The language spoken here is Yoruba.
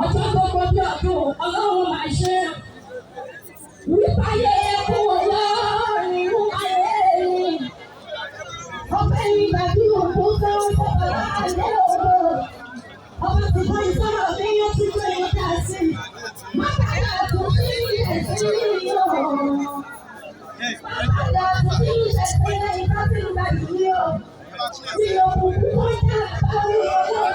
Ọjọ́ tó kọjá ọdún ọlọ́run máa ṣe wípé ayé ẹ̀kọ́ ọlọ́run ìlú ayé mi. Ọbẹ̀ ìgbà tí òkú fẹ́ràn sọ̀rọ̀ láàyè òru. Ọba ti bọ́ ìsọ̀rọ̀ bí yóò ti gbé yóò dá sí. Mákàlá tó sí ilẹ̀ sí yóò. Mákàlá tó sí ilẹ̀ sí ìgbà tí ìgbà yìí yóò. Tí òkú kọjá àbáwí ọlọ́run.